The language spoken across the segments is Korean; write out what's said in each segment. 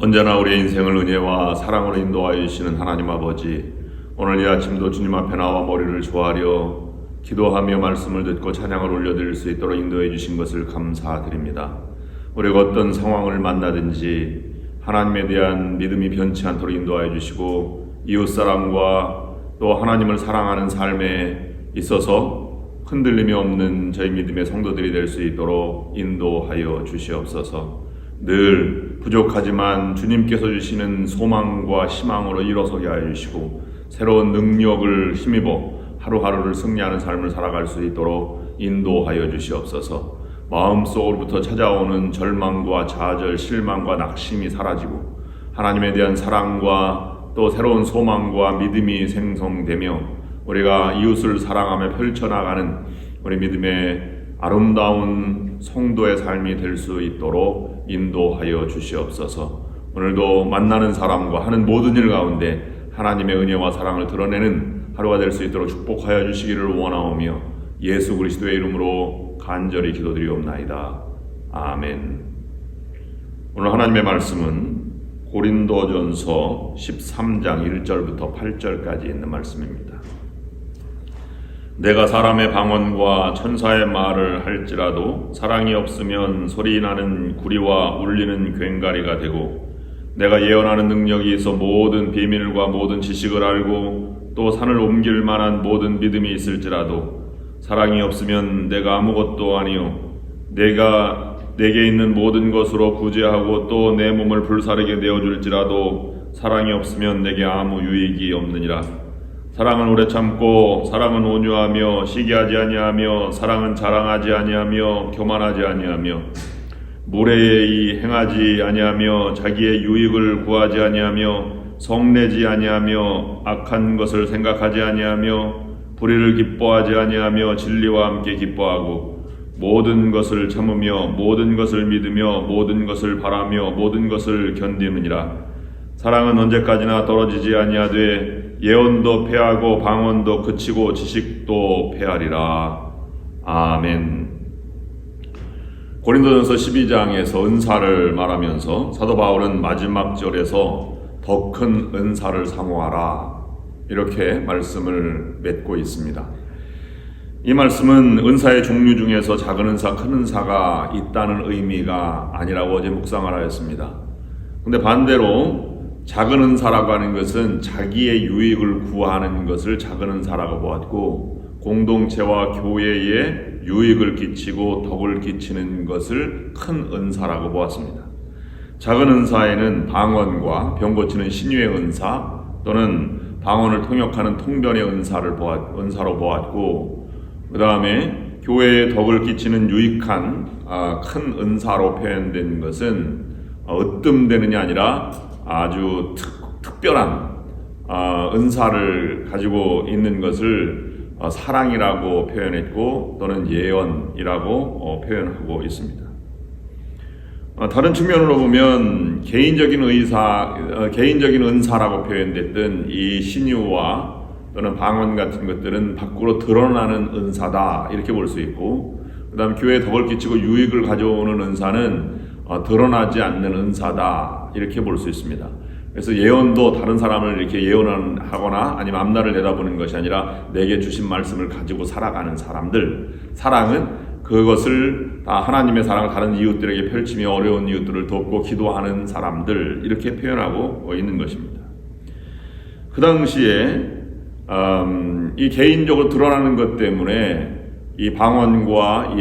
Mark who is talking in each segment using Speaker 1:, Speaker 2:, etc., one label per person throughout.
Speaker 1: 언제나 우리의 인생을 은혜와 사랑으로 인도하여 주시는 하나님 아버지, 오늘 이 아침도 주님 앞에 나와 머리를 조아려 기도하며 말씀을 듣고 찬양을 올려드릴 수 있도록 인도해 주신 것을 감사드립니다. 우리가 어떤 상황을 만나든지 하나님에 대한 믿음이 변치 않도록 인도하여 주시고, 이웃사랑과 또 하나님을 사랑하는 삶에 있어서 흔들림이 없는 저희 믿음의 성도들이 될 수 있도록 인도하여 주시옵소서. 늘 부족하지만 주님께서 주시는 소망과 희망으로 일어서게 하여 주시고, 새로운 능력을 힘입어 하루하루를 승리하는 삶을 살아갈 수 있도록 인도하여 주시옵소서. 마음속으로부터 찾아오는 절망과 좌절, 실망과 낙심이 사라지고 하나님에 대한 사랑과 또 새로운 소망과 믿음이 생성되며 우리가 이웃을 사랑하며 펼쳐나가는 우리 믿음의 아름다운 성도의 삶이 될 수 있도록 인도하여 주시옵소서. 오늘도 만나는 사람과 하는 모든 일 가운데 하나님의 은혜와 사랑을 드러내는 하루가 될 수 있도록 축복하여 주시기를 원하오며 예수 그리스도의 이름으로 간절히 기도드리옵나이다. 아멘. 오늘 하나님의 말씀은 고린도전서 13장 1절부터 8절까지 있는 말씀입니다. 내가 사람의 방언과 천사의 말을 할지라도 사랑이 없으면 소리나는 구리와 울리는 괭가리가 되고, 내가 예언하는 능력이 있어 모든 비밀과 모든 지식을 알고 또 산을 옮길 만한 모든 믿음이 있을지라도 사랑이 없으면 내가 아무것도 아니요 내가 내게 있는 모든 것으로 구제하고 또 내 몸을 불사르게 내어줄지라도 사랑이 없으면 내게 아무 유익이 없느니라. 사랑은 오래 참고 사랑은 온유하며 시기하지 아니하며 사랑은 자랑하지 아니하며 교만하지 아니하며 무례히 행하지 아니하며 자기의 유익을 구하지 아니하며 성내지 아니하며 악한 것을 생각하지 아니하며 불의를 기뻐하지 아니하며 진리와 함께 기뻐하고 모든 것을 참으며 모든 것을 믿으며 모든 것을 바라며 모든 것을 견디느니라. 사랑은 언제까지나 떨어지지 아니하되 예언도 패하고 방언도 그치고 지식도 패하리라. 아멘. 고린도전서 12장에서 은사를 말하면서 사도 바울은 마지막 절에서 더 큰 은사를 사모하라 이렇게 말씀을 맺고 있습니다. 이 말씀은 은사의 종류 중에서 작은 은사, 큰 은사가 있다는 의미가 아니라고 어제 묵상을 하였습니다. 근데 반대로 작은 은사라고 하는 것은 자기의 유익을 구하는 것을 작은 은사라고 보았고, 공동체와 교회에 유익을 끼치고 덕을 끼치는 것을 큰 은사라고 보았습니다. 작은 은사에는 방언과 병 고치는 신유의 은사 또는 방언을 통역하는 통변의 은사로 보았고, 그 다음에 교회에 덕을 끼치는 유익한 큰 은사로 표현된 것은 으뜸되는이 아니라 아주 특별한 은사를 가지고 있는 것을 사랑이라고 표현했고 또는 예언이라고 표현하고 있습니다. 다른 측면으로 보면 개인적인 은사라고 표현됐던 이 신유와 또는 방언 같은 것들은 밖으로 드러나는 은사다 이렇게 볼 수 있고, 그 다음 교회에 덕을 끼치고 유익을 가져오는 은사는 드러나지 않는 은사다 이렇게 볼 수 있습니다. 그래서 예언도 다른 사람을 이렇게 예언하거나 아니면 앞날을 내다보는 것이 아니라 내게 주신 말씀을 가지고 살아가는 사람들, 사랑은 그것을 다 하나님의 사랑을 다른 이웃들에게 펼치며 어려운 이웃들을 돕고 기도하는 사람들 이렇게 표현하고 있는 것입니다. 그 당시에 이 개인적으로 드러나는 것 때문에 이 방언과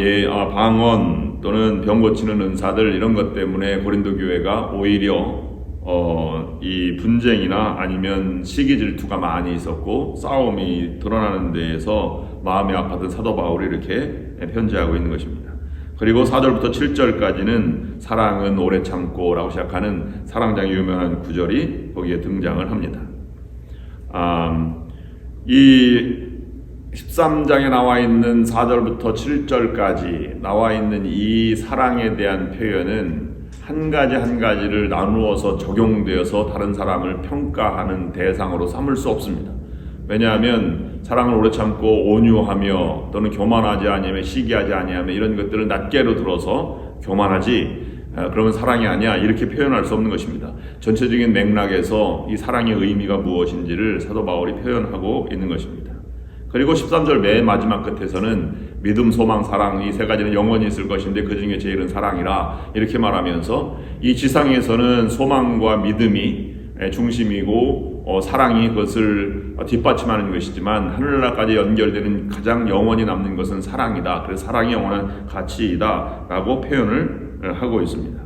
Speaker 1: 방언 또는 병 고치는 은사들 이런 것 때문에 고린도 교회가 오히려 이 분쟁이나 아니면 시기 질투가 많이 있었고 싸움이 드러나는 데에서 마음이 아팠던 사도 바울이 이렇게 편지하고 있는 것입니다. 그리고 4절부터 7절까지는 사랑은 오래 참고 라고 시작하는 사랑장의 유명한 구절이 거기에 등장을 합니다. 이 13장에 나와 있는 4절부터 7절까지 나와 있는 이 사랑에 대한 표현은 한 가지 한 가지를 나누어서 적용되어서 다른 사람을 평가하는 대상으로 삼을 수 없습니다. 왜냐하면 사랑을 오래 참고 온유하며 또는 교만하지 아니하며 시기하지 아니하며 이런 것들을 낱개로 들어서 교만하지 그러면 사랑이 아니야 이렇게 표현할 수 없는 것입니다. 전체적인 맥락에서 이 사랑의 의미가 무엇인지를 사도 바울이 표현하고 있는 것입니다. 그리고 13절 맨 마지막 끝에서는 믿음, 소망, 사랑 이 세 가지는 영원히 있을 것인데 그 중에 제일은 사랑이라 이렇게 말하면서 이 지상에서는 소망과 믿음이 중심이고 사랑이 그것을 뒷받침하는 것이지만 하늘나라까지 연결되는 가장 영원히 남는 것은 사랑이다. 그래서 사랑이 영원한 가치이다 라고 표현을 하고 있습니다.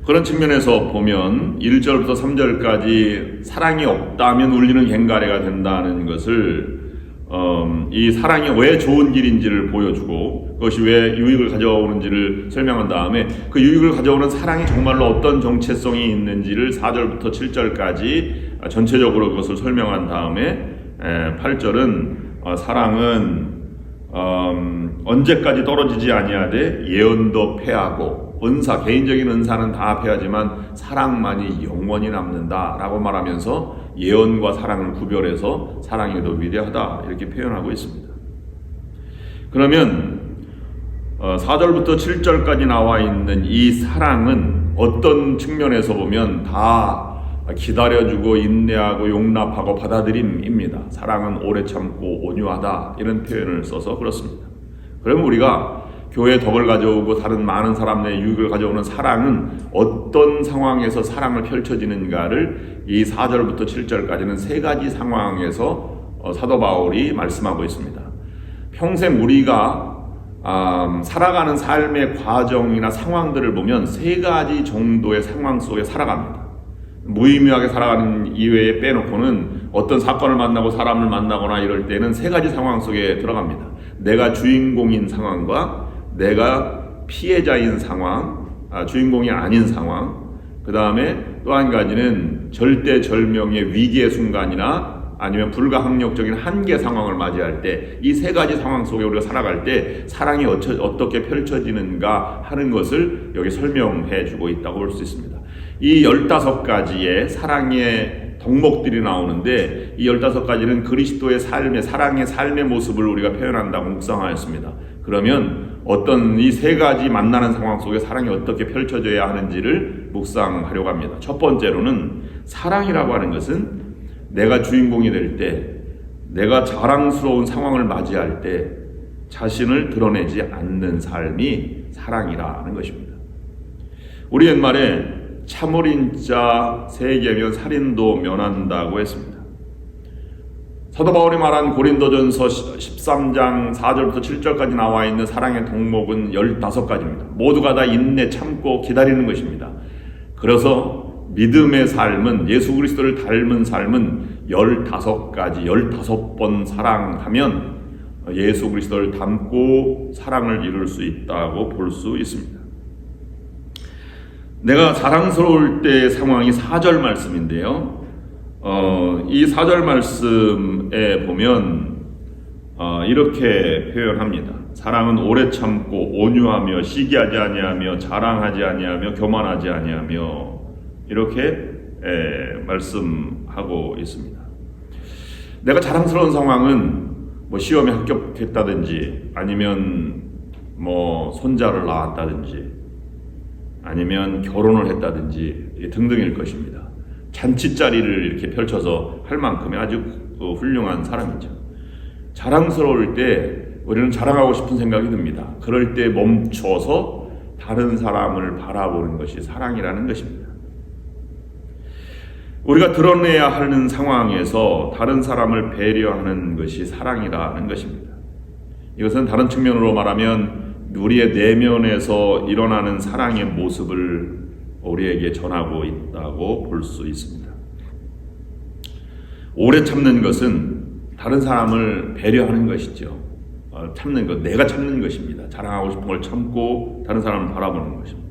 Speaker 1: 그런 측면에서 보면 1절부터 3절까지 사랑이 없다면 울리는 갱가래가 된다는 것을 이 사랑이 왜 좋은 길인지를 보여주고 그것이 왜 유익을 가져오는지를 설명한 다음에 그 유익을 가져오는 사랑이 정말로 어떤 정체성이 있는지를 4절부터 7절까지 전체적으로 그것을 설명한 다음에 8절은 사랑은 언제까지 떨어지지 아니하되 예언도 패하고 은사, 개인적인 은사는 다 패하지만 사랑만이 영원히 남는다 라고 말하면서 예언과 사랑을 구별해서 사랑이 더 위대하다 이렇게 표현하고 있습니다. 그러면 4절부터 7절까지 나와 있는 이 사랑은 어떤 측면에서 보면 다 기다려주고 인내하고 용납하고 받아들임입니다. 사랑은 오래 참고 온유하다 이런 표현을 써서 그렇습니다. 그러면 우리가 교회에 덕을 가져오고 다른 많은 사람의 유익을 가져오는 사랑은 어떤 상황에서 사랑을 펼쳐지는가를 이 4절부터 7절까지는 세 가지 상황에서 사도 바울이 말씀하고 있습니다. 평생 우리가 살아가는 삶의 과정이나 상황들을 보면 세 가지 정도의 상황 속에 살아갑니다. 무의미하게 살아가는 이외에 빼놓고는 어떤 사건을 만나고 사람을 만나거나 이럴 때는 세 가지 상황 속에 들어갑니다. 내가 주인공인 상황과 내가 피해자인 상황, 주인공이 아닌 상황, 그 다음에 또 한 가지는 절대절명의 위기의 순간이나 아니면 불가항력적인 한계 상황을 맞이할 때 이 세 가지 상황 속에 우리가 살아갈 때 사랑이 어떻게 펼쳐지는가 하는 것을 여기 설명해 주고 있다고 볼 수 있습니다. 이 15가지의 사랑의 덕목들이 나오는데 이 15가지는 그리스도의 삶의 사랑의 삶의 모습을 우리가 표현한다고 묵상하였습니다. 그러면 어떤 이 세 가지 만나는 상황 속에 사랑이 어떻게 펼쳐져야 하는지를 묵상하려고 합니다. 첫 번째로는 사랑이라고 하는 것은 내가 주인공이 될 때, 내가 자랑스러운 상황을 맞이할 때 자신을 드러내지 않는 삶이 사랑이라는 것입니다. 우리 옛말에 참어린 자 세개면 살인도 면한다고 했습니다. 사도 바울이 말한 고린도전서 13장 4절부터 7절까지 나와 있는 사랑의 덕목은 15가지입니다. 모두가 다 인내, 참고 기다리는 것입니다. 그래서 믿음의 삶은 예수 그리스도를 닮은 삶은 15가지, 15번 사랑하면 예수 그리스도를 닮고 사랑을 이룰 수 있다고 볼 수 있습니다. 내가 자랑스러울 때의 상황이 4절 말씀인데요. 이 4절 말씀에 보면 이렇게 표현합니다. 사랑은 오래 참고 온유하며 시기하지 아니하며 자랑하지 아니하며 교만하지 아니하며 이렇게 말씀하고 있습니다. 내가 자랑스러운 상황은 뭐 시험에 합격했다든지 아니면 뭐 손자를 낳았다든지 아니면 결혼을 했다든지 등등일 것입니다. 잔치자리를 이렇게 펼쳐서 할 만큼의 아주 훌륭한 사람이죠. 자랑스러울 때 우리는 자랑하고 싶은 생각이 듭니다. 그럴 때 멈춰서 다른 사람을 바라보는 것이 사랑이라는 것입니다. 우리가 드러내야 하는 상황에서 다른 사람을 배려하는 것이 사랑이라는 것입니다. 이것은 다른 측면으로 말하면 우리의 내면에서 일어나는 사랑의 모습을 우리에게 전하고 있다고 볼 수 있습니다. 오래 참는 것은 다른 사람을 배려하는 것이죠. 참는 것, 내가 참는 것입니다. 자랑하고 싶은 걸 참고 다른 사람을 바라보는 것입니다.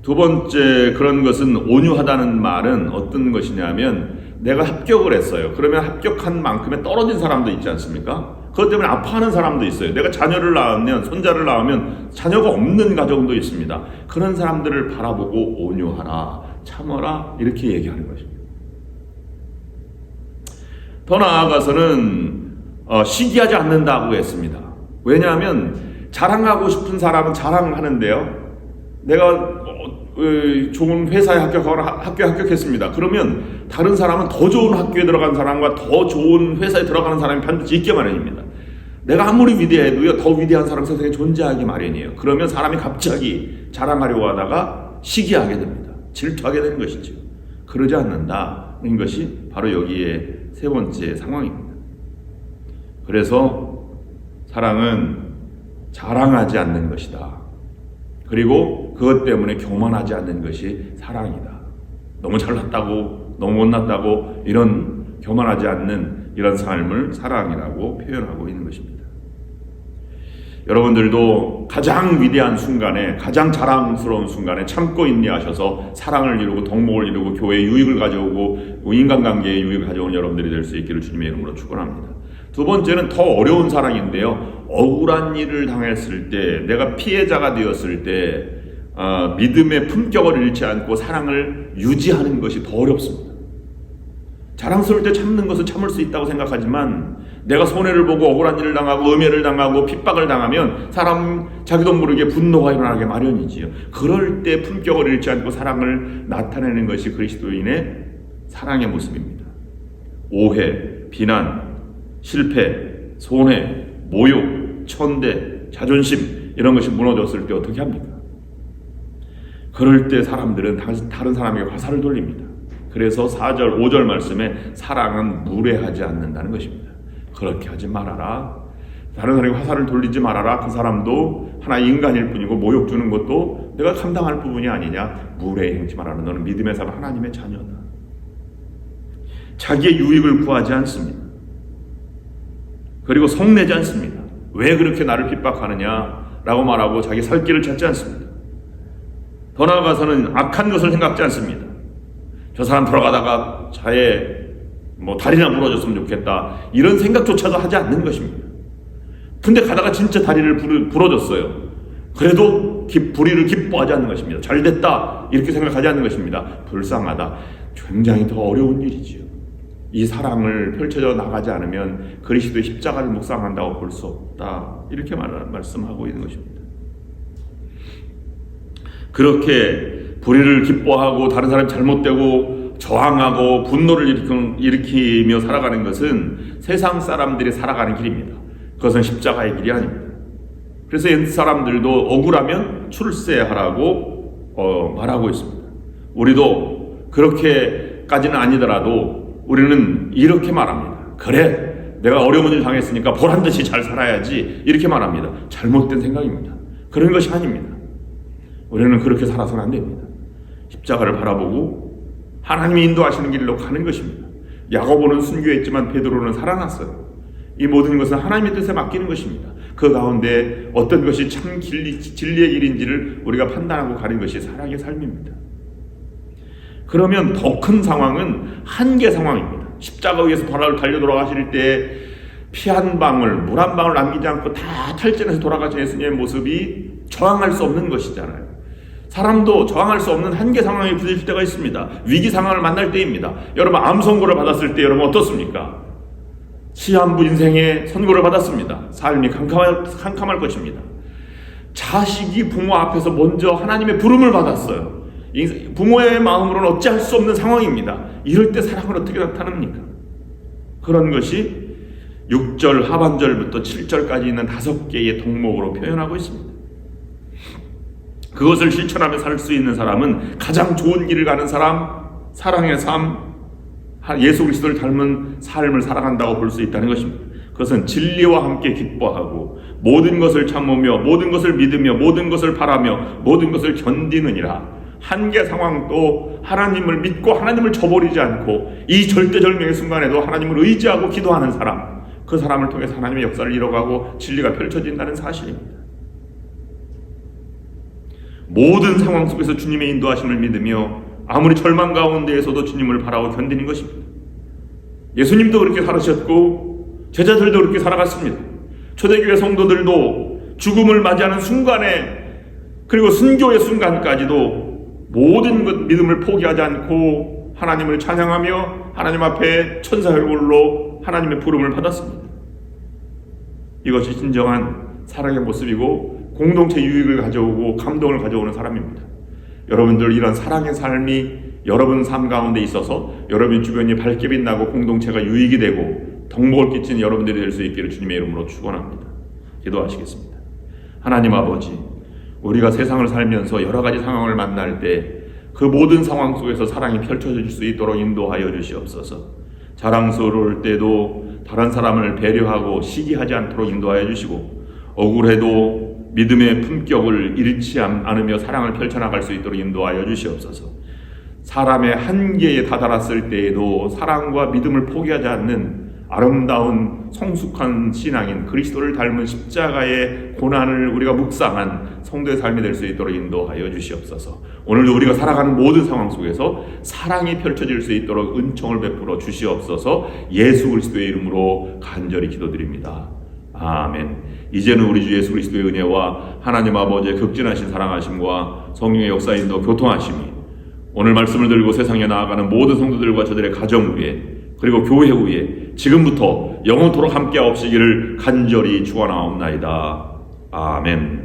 Speaker 1: 두 번째 그런 것은 온유하다는 말은 어떤 것이냐면 내가 합격을 했어요. 그러면 합격한 만큼의 떨어진 사람도 있지 않습니까? 그것 때문에 아파하는 사람도 있어요. 내가 자녀를 낳으면, 손자를 낳으면 자녀가 없는 가정도 있습니다. 그런 사람들을 바라보고 온유하라, 참어라 이렇게 얘기하는 것입니다. 더 나아가서는 시기하지 않는다고 했습니다. 왜냐하면 자랑하고 싶은 사람은 자랑을 하는데요. 내가 좋은 회사에 합격하거나 학교에 합격했습니다. 그러면 다른 사람은 더 좋은 학교에 들어간 사람과 더 좋은 회사에 들어가는 사람이 반드시 있기 마련입니다. 내가 아무리 위대해도요, 더 위대한 사람 세상에 존재하기 마련이에요. 그러면 사람이 갑자기 자랑하려고 하다가 시기하게 됩니다. 질투하게 되는 것이죠. 그러지 않는다는 것이 바로 여기에 세 번째 상황입니다. 그래서 사랑은 자랑하지 않는 것이다. 그리고 그것 때문에 교만하지 않는 것이 사랑이다. 너무 잘났다고, 너무 못났다고 이런 교만하지 않는 이런 삶을 사랑이라고 표현하고 있는 것입니다. 여러분들도 가장 위대한 순간에, 가장 자랑스러운 순간에 참고 인내하셔서 사랑을 이루고 덕목을 이루고 교회의 유익을 가져오고 인간관계의 유익을 가져오는 여러분들이 될 수 있기를 주님의 이름으로 축원합니다. 두 번째는 더 어려운 사랑인데요. 억울한 일을 당했을 때, 내가 피해자가 되었을 때 믿음의 품격을 잃지 않고 사랑을 유지하는 것이 더 어렵습니다. 자랑스러울 때 참는 것은 참을 수 있다고 생각하지만 내가 손해를 보고 억울한 일을 당하고 음해를 당하고 핍박을 당하면 사람 자기도 모르게 분노가 일어나게 마련이지요. 그럴 때 품격을 잃지 않고 사랑을 나타내는 것이 그리스도인의 사랑의 모습입니다. 오해, 비난, 실패, 손해, 모욕, 천대, 자존심 이런 것이 무너졌을 때 어떻게 합니까? 그럴 때 사람들은 다른 사람에게 화살을 돌립니다. 그래서 4절, 5절 말씀에 사랑은 무례하지 않는다는 것입니다. 그렇게 하지 말아라. 다른 사람에게 화살을 돌리지 말아라. 그 사람도 하나의 인간일 뿐이고 모욕 주는 것도 내가 감당할 부분이 아니냐. 무례히 행치 말아라. 너는 믿음의 사람 하나님의 자녀다. 자기의 유익을 구하지 않습니다. 그리고 성내지 않습니다. 왜 그렇게 나를 핍박하느냐 라고 말하고 자기 살 길을 찾지 않습니다. 더 나아가서는 악한 것을 생각지 않습니다. 저 사람 들어가다가 자의 다리나 부러졌으면 좋겠다 이런 생각조차도 하지 않는 것입니다. 근데 가다가 진짜 다리를 부러졌어요. 그래도 불의를 기뻐하지 않는 것입니다. 잘됐다 이렇게 생각하지 않는 것입니다. 불쌍하다. 굉장히 더 어려운 일이지요. 이 사랑을 펼쳐져 나가지 않으면 그리스도의 십자가를 묵상한다고 볼 수 없다 이렇게 말씀하고 있는 것입니다. 그렇게 불의를 기뻐하고 다른 사람이 잘못되고 저항하고 분노를 일으키며 살아가는 것은 세상 사람들이 살아가는 길입니다. 그것은 십자가의 길이 아닙니다. 그래서 옛 사람들도 억울하면 출세하라고 말하고 있습니다. 우리도 그렇게까지는 아니더라도 우리는 이렇게 말합니다. 그래, 내가 어려운 일 당했으니까 보란듯이 잘 살아야지 이렇게 말합니다. 잘못된 생각입니다. 그런 것이 아닙니다. 우리는 그렇게 살아서는 안 됩니다. 십자가를 바라보고 하나님이 인도하시는 길로 가는 것입니다. 야고보는 순교했지만 베드로는 살아났어요. 이 모든 것은 하나님의 뜻에 맡기는 것입니다. 그 가운데 어떤 것이 참 진리의 길인지를 우리가 판단하고 가는 것이 사랑의 삶입니다. 그러면 더 큰 상황은 한계 상황입니다. 십자가 위에서 달려 돌아가실 때 피 한 방울, 물 한 방울 남기지 않고 다 탈진해서 돌아가신 예수님의 모습이 저항할 수 없는 것이잖아요. 사람도 저항할 수 없는 한계 상황에 부딪힐 때가 있습니다. 위기 상황을 만날 때입니다. 여러분 암 선고를 받았을 때 여러분 어떻습니까? 시한부 인생에 선고를 받았습니다. 삶이 캄캄할 것입니다. 자식이 부모 앞에서 먼저 하나님의 부름을 받았어요. 부모의 마음으로는 어찌할 수 없는 상황입니다. 이럴 때 사랑은 어떻게 나타납니까? 그런 것이 6절 하반절부터 7절까지 있는 5개의 덕목으로 표현하고 있습니다. 그것을 실천하며 살 수 있는 사람은 가장 좋은 길을 가는 사람, 사랑의 삶, 예수 그리스도를 닮은 삶을 살아간다고 볼 수 있다는 것입니다. 그것은 진리와 함께 기뻐하고 모든 것을 참으며 모든 것을 믿으며 모든 것을 바라며 모든 것을 견디느니라. 한계 상황도 하나님을 믿고 하나님을 저버리지 않고 이 절대절명의 순간에도 하나님을 의지하고 기도하는 사람, 그 사람을 통해서 하나님의 역사를 이뤄가고 진리가 펼쳐진다는 사실입니다. 모든 상황 속에서 주님의 인도하심을 믿으며 아무리 절망 가운데에서도 주님을 바라고 견디는 것입니다. 예수님도 그렇게 살으셨고 제자들도 그렇게 살아갔습니다. 초대교회 성도들도 죽음을 맞이하는 순간에 그리고 순교의 순간까지도 모든 것 믿음을 포기하지 않고 하나님을 찬양하며 하나님 앞에 천사 혈골로 하나님의 부름을 받았습니다. 이것이 진정한 사랑의 모습이고 공동체 유익을 가져오고 감동을 가져오는 사람입니다. 여러분들 이런 사랑의 삶이 여러분 삶 가운데 있어서 여러분 주변이 밝게 빛나고 공동체가 유익이 되고 덕목을 끼치는 여러분들이 될 수 있기를 주님의 이름으로 축원합니다. 기도하시겠습니다. 하나님 아버지, 우리가 세상을 살면서 여러 가지 상황을 만날 때 그 모든 상황 속에서 사랑이 펼쳐질 수 있도록 인도하여 주시옵소서. 자랑스러울 때도 다른 사람을 배려하고 시기하지 않도록 인도하여 주시고, 억울해도 믿음의 품격을 잃지 않으며 사랑을 펼쳐나갈 수 있도록 인도하여 주시옵소서. 사람의 한계에 다다랐을 때에도 사랑과 믿음을 포기하지 않는 아름다운 성숙한 신앙인 그리스도를 닮은 십자가의 고난을 우리가 묵상한 성도의 삶이 될 수 있도록 인도하여 주시옵소서. 오늘도 우리가 살아가는 모든 상황 속에서 사랑이 펼쳐질 수 있도록 은총을 베풀어 주시옵소서. 예수 그리스도의 이름으로 간절히 기도드립니다. 아멘. 이제는 우리 주 예수 그리스도의 은혜와 하나님 아버지의 극진하신 사랑하심과 성령의 역사인도 교통하심이 오늘 말씀을 들고 세상에 나아가는 모든 성도들과 저들의 가정 위에 그리고 교회 위에 지금부터 영원토록 함께하옵시기를 간절히 축원하옵나이다. 아멘.